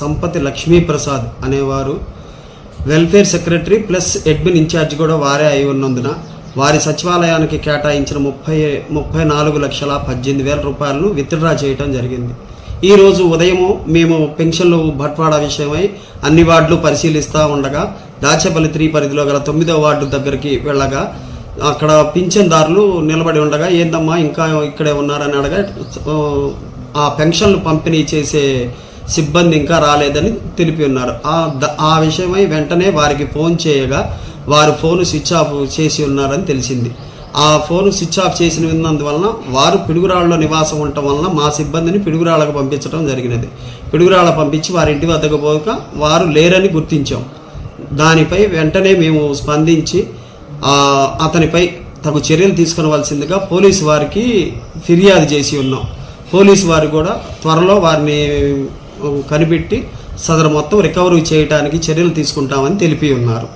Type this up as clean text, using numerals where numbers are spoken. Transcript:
సంపతి లక్ష్మీప్రసాద్ అనేవారు welfare secretary plus admin in charge కూడా వారే అయి ఉన్నందున వారి సచివాలయానికి కేటాయించిన 34,18,000 రూపాయలను విత్డ్రా చేయడం జరిగింది. ఈరోజు ఉదయము మేము పెన్షన్లు బట్వాడా విషయమై అన్ని వార్డులు పరిశీలిస్తూ ఉండగా దాచేపల్లి 3 పరిధిలో గల 9వ వార్డు దగ్గరికి వెళ్ళగా అక్కడ పింఛన్దారులు నిలబడి ఉండగా ఏందమ్మా ఇంకా ఇక్కడే ఉన్నారని అడగా ఆ పెన్షన్లు పంపిణీ చేసే సిబ్బంది ఇంకా రాలేదని తెలిపి ఉన్నారు. ఆ విషయమై వెంటనే వారికి ఫోన్ చేయగా వారు ఫోన్ స్విచ్ ఆఫ్ చేసి ఉన్నారని తెలిసింది. ఆ ఫోన్ స్విచ్ ఆఫ్ చేసినందువలన వారు పిడుగురాళ్ళలో నివాసం ఉండటం వలన మా సిబ్బందిని పిడుగురాళ్ళకు పంపించడం జరిగినది. పిడుగురాళ్ళ పంపించి వారి ఇంటి వద్దకు పోక వారు లేరని గుర్తించాం. దానిపై వెంటనే మేము స్పందించి అతనిపై తగు చర్యలు తీసుకునవలసిందిగా పోలీసు వారికి ఫిర్యాదు చేసి ఉన్నాం. పోలీసు వారు కూడా త్వరలో వారిని కనిపెట్టి సదరు మొత్తం రికవరీ చేయడానికి చర్యలు తీసుకుంటామని తెలిపి ఉన్నారు.